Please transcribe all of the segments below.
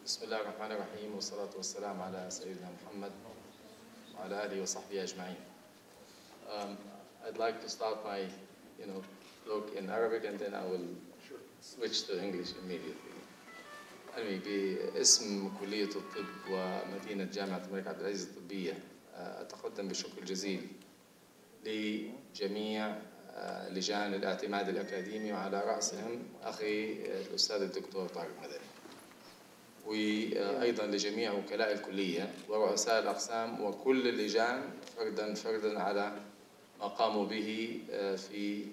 بسم الله الرحمن الرحيم والصلاة والسلام على سيدنا محمد وعلى آله وصحبه أجمعين. I'd like to start my, talk in Arabic and then I will switch to English immediately. أنوي باسم كلية الطب ومدينة جامعة الملك عبد العزيز الطبية أتقدم بالشكر الجزيل لجميع لجان الاعتماد الاكاديمي وعلى رأسهم أخي الأستاذ الدكتور طارق مدني، وأيضا لجميع وكلاء الكلية ورؤساء الأقسام وكل اللجان فردا على ما قاموا به في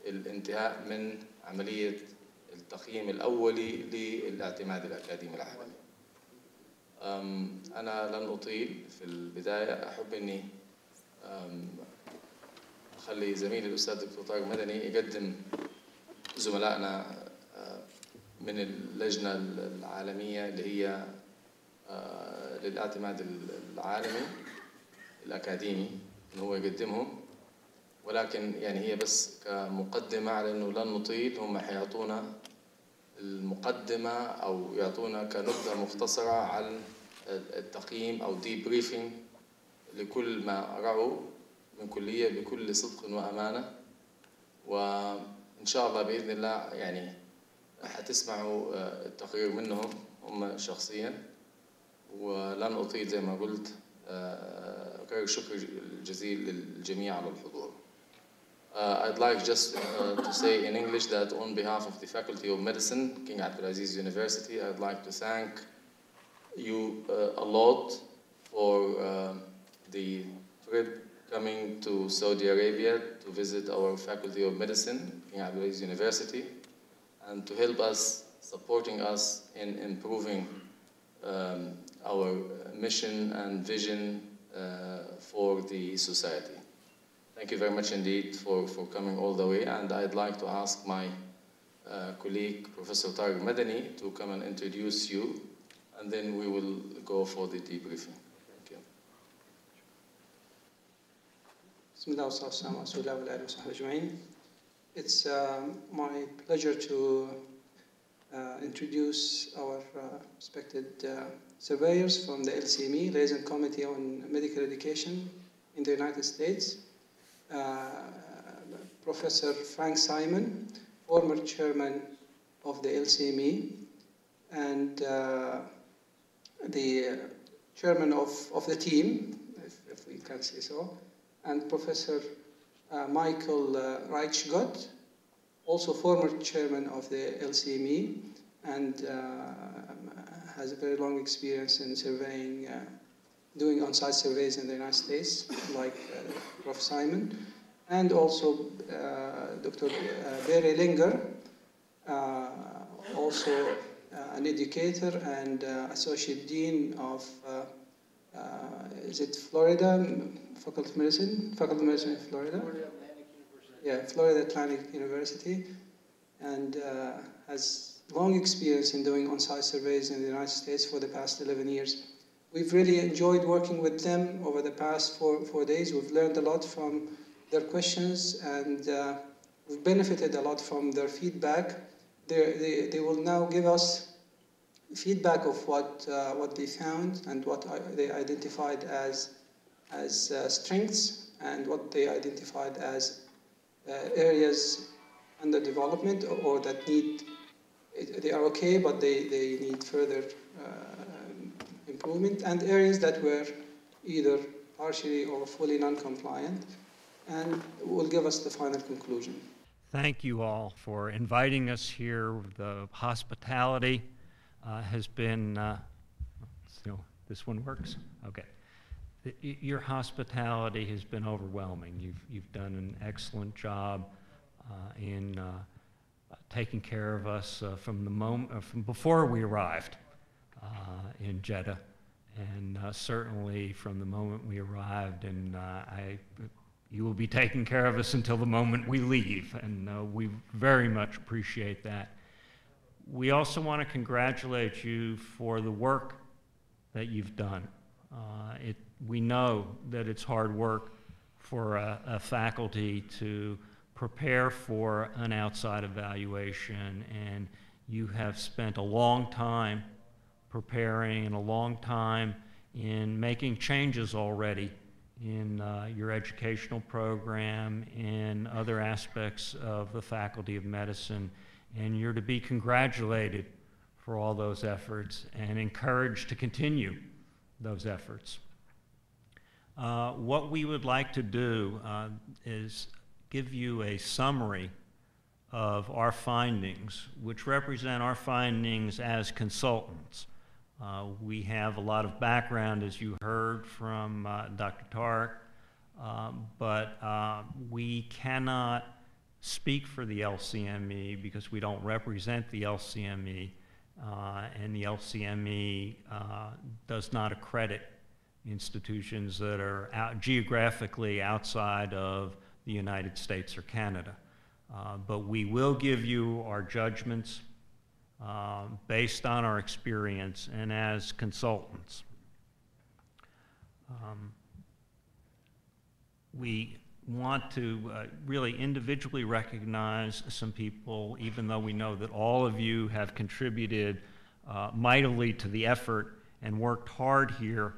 الانتهاء من عملية التقييم الأولي للاعتماد الأكاديمي العالمي. أنا لن أطيل في البداية، أحب أني أخلي زميلي الأستاذ الدكتور طارق مدني يقدم زملائنا من اللجنة العالمية اللي هي للاعتماد العالمي الأكاديمي، إن هو يقدمهم، ولكن يعني هي بس كمقدمة على إنه لن نطيل. هم حيعطونا المقدمة أو يعطونا كنبذة مختصرة عن التقييم أو دي بريفينج لكل ما رأوا من كلية بكل صدق وأمانة، وإن شاء الله بإذن الله يعني حتسمعوا التقرير منهم هم شخصيا. ولن أطيل زي ما قلت، أكرر الشكر الجزيل للجميع على الحضور. I'd like just to say in English that on behalf of the Faculty of Medicine, King Abdulaziz University, I'd like to thank you a lot for the trip coming to Saudi Arabia to visit our Faculty of Medicine, King Abdulaziz University, and to help us, supporting us in improving our mission and vision for the society. Thank you very much indeed for coming all the way, and I'd like to ask my colleague, Professor Tariq Madani, to come and introduce you, and then we will go for the debriefing. Thank you. It's my pleasure to introduce our respected surveyors from the LCME, Liaison Committee on Medical Education in the United States. Professor Frank Simon, former chairman of the LCME, and the chairman of the team, if we can say so, and Professor Michael Reichgott, also former chairman of the LCME, and has a very long experience in surveying, doing on-site surveys in the United States, like Prof. Simon, and also Dr. Barry Linger, also an educator and associate dean of, is it Florida? Faculty of Medicine in Florida? Florida Atlantic University, and has long experience in doing on-site surveys in the United States for the past 11 years. We've really enjoyed working with them over the past four days. We've learned a lot from their questions, and we've benefited a lot from their feedback. They will now give us feedback of what they found and what they identified as strengths, and what they identified as areas under development or that they are okay, but they need further improvement, and areas that were either partially or fully non-compliant, and will give us the final conclusion. Thank you all for inviting us here. The hospitality has been, this one works? Okay. Your hospitality has been overwhelming. You've done an excellent job in taking care of us from the moment, from before we arrived in Jeddah, and certainly from the moment we arrived, and you will be taking care of us until the moment we leave, and we very much appreciate that. We also want to congratulate you for the work that you've done. We know that it's hard work for a faculty to prepare for an outside evaluation, and you have spent a long time preparing and a long time in making changes already in your educational program, in other aspects of the Faculty of Medicine, and you're to be congratulated for all those efforts and encouraged to continue those efforts. What we would like to do is give you a summary of our findings, which represent our findings as consultants. We have a lot of background, as you heard from Dr. Tariq, but we cannot speak for the LCME because we don't represent the LCME, and the LCME does not accredit institutions that are geographically outside of the United States or Canada. But we will give you our judgments based on our experience and as consultants. We want to really individually recognize some people, even though we know that all of you have contributed mightily to the effort and worked hard here,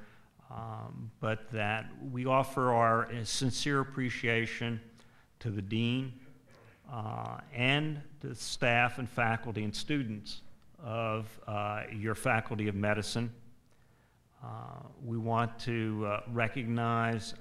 but that we offer our sincere appreciation to the Dean and to the staff and faculty and students of your Faculty of Medicine. We want to recognize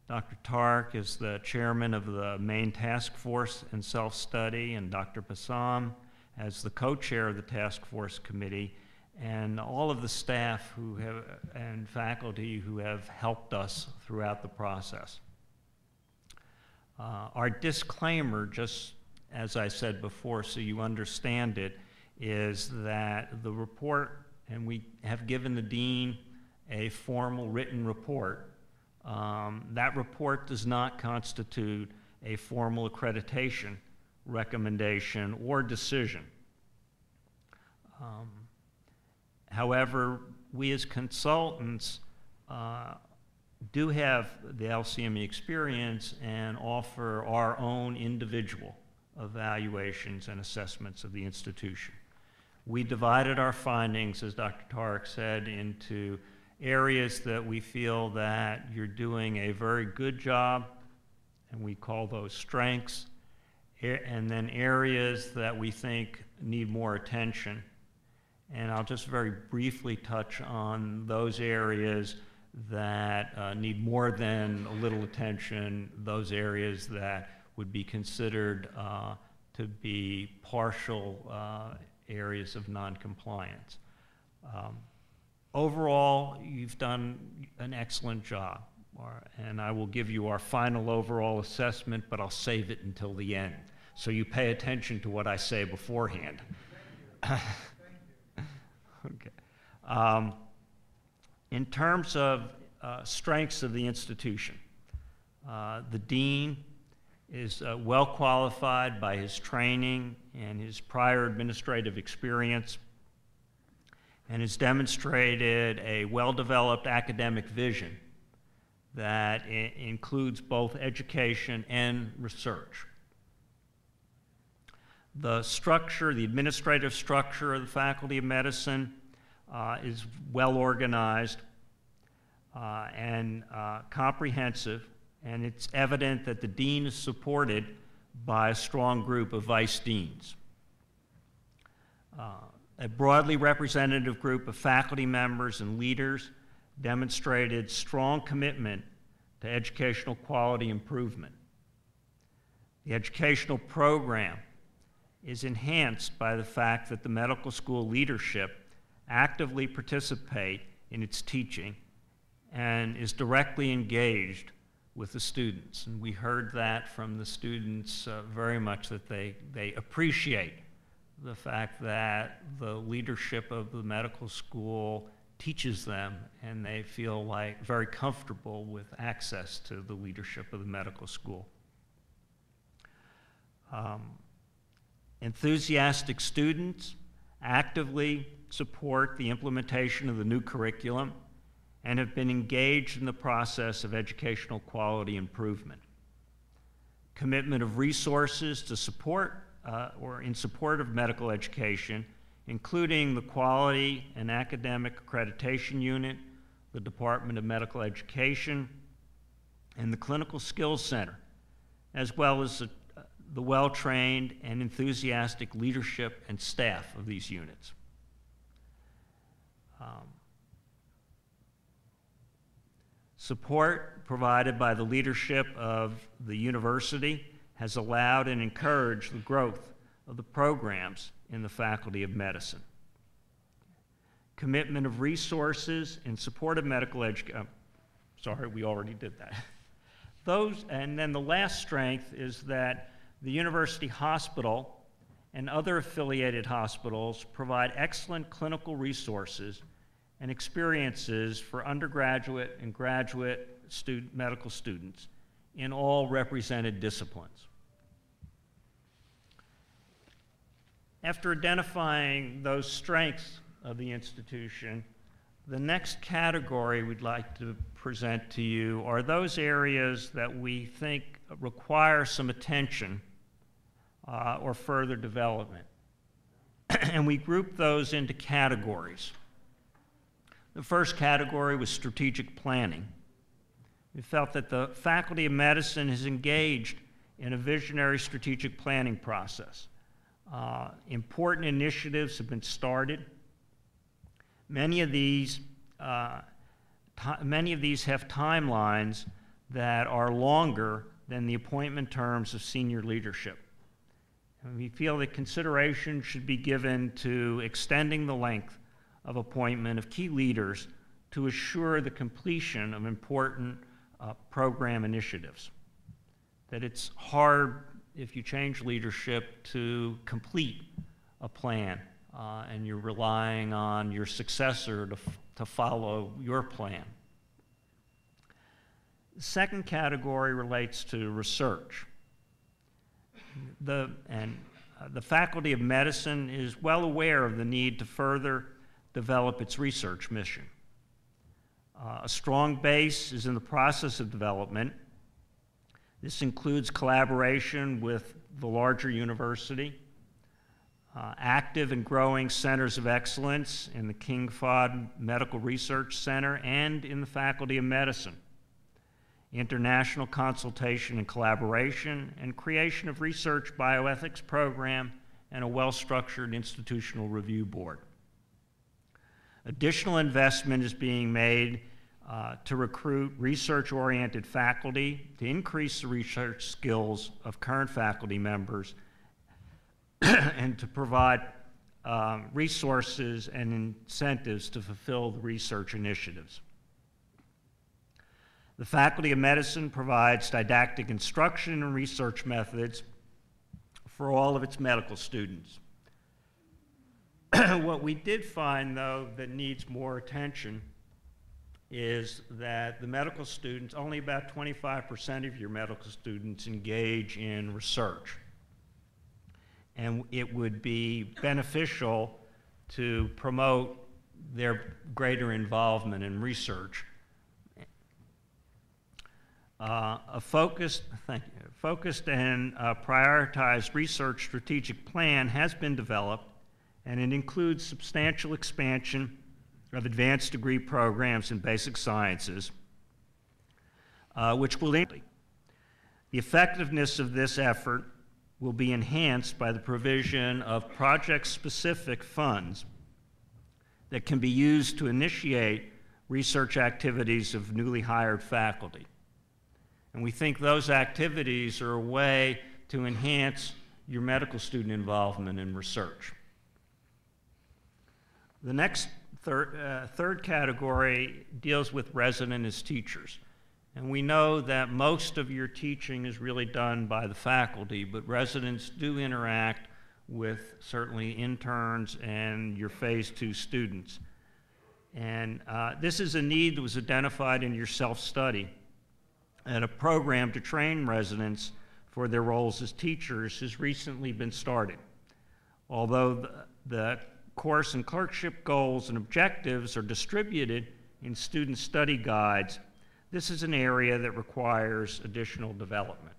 Dr. Tariq as the chairman of the main task force in self-study, and Dr. Bassam as the co-chair of the task force committee, and all of the staff who have, and faculty who have helped us throughout the process. Our disclaimer, just as I said before, so you understand it, is that the report, and we have given the Dean a formal written report. That report does not constitute a formal accreditation recommendation or decision. However, we as consultants do have the LCME experience and offer our own individual evaluations and assessments of the institution. We divided our findings, as Dr. Tariq said, into areas that we feel that you're doing a very good job, and we call those strengths, and then areas that we think need more attention. And I'll just very briefly touch on those areas that need more than a little attention, those areas that would be considered to be partial areas of noncompliance. Overall, you've done an excellent job, and I will give you our final overall assessment, but I'll save it until the end, so you pay attention to what I say beforehand. Okay. In terms of strengths of the institution, the Dean is well qualified by his training and his prior administrative experience, and has demonstrated a well-developed academic vision that includes both education and research. The structure, the administrative structure of the Faculty of Medicine is well organized and comprehensive, and it's evident that the Dean is supported by a strong group of vice deans. A broadly representative group of faculty members and leaders demonstrated strong commitment to educational quality improvement. The educational program is enhanced by the fact that the medical school leadership actively participate in its teaching and is directly engaged with the students. And we heard that from the students very much, that they appreciate the fact that the leadership of the medical school teaches them, and they feel like very comfortable with access to the leadership of the medical school. Enthusiastic students actively support the implementation of the new curriculum and have been engaged in the process of educational quality improvement. Commitment of resources to support or in support of medical education including the Quality and Academic Accreditation Unit, the Department of Medical Education, and the Clinical Skills Center, as well as the well-trained and enthusiastic leadership and staff of these units. Support provided by the leadership of the university has allowed and encouraged the growth of the programs in the Faculty of Medicine. Commitment of resources in support of medical education. Sorry, we already did that. And then the last strength is that the university hospital and other affiliated hospitals provide excellent clinical resources and experiences for undergraduate and graduate medical students in all represented disciplines. After identifying those strengths of the institution, the next category we'd like to present to you are those areas that we think require some attention or further development. And we group those into categories. The first category was strategic planning. We felt that the Faculty of Medicine is engaged in a visionary strategic planning process. Important initiatives have been started. Many of these have timelines that are longer than the appointment terms of senior leadership. And we feel that consideration should be given to extending the length of appointment of key leaders to assure the completion of important program initiatives. That it's hard, if you change leadership, to complete a plan, and you're relying on your successor to follow your plan. The second category relates to research. The Faculty of Medicine is well aware of the need to further develop its research mission. A strong base is in the process of development. This includes collaboration with the larger university, active and growing centers of excellence in the King Fahd Medical Research Center and in the Faculty of Medicine, international consultation and collaboration, and creation of research bioethics program and a well-structured institutional review board. Additional investment is being made to recruit research-oriented faculty, to increase the research skills of current faculty members, and to provide resources and incentives to fulfill the research initiatives. The Faculty of Medicine provides didactic instruction and research methods for all of its medical students. What we did find, though, that needs more attention is that the medical students, only about 25% of your medical students engage in research. And it would be beneficial to promote their greater involvement in research. A focused and prioritized research strategic plan has been developed, and it includes substantial expansion of advanced degree programs in basic sciences, which will increase. The effectiveness of this effort will be enhanced by the provision of project-specific funds that can be used to initiate research activities of newly hired faculty. And we think those activities are a way to enhance your medical student involvement in research. The next third category deals with resident as teachers. And we know that most of your teaching is really done by the faculty, but residents do interact with certainly interns and your Phase 2 students. And this is a need that was identified in your self-study. And a program to train residents for their roles as teachers has recently been started. Although the course and clerkship goals and objectives are distributed in student study guides, this is an area that requires additional development.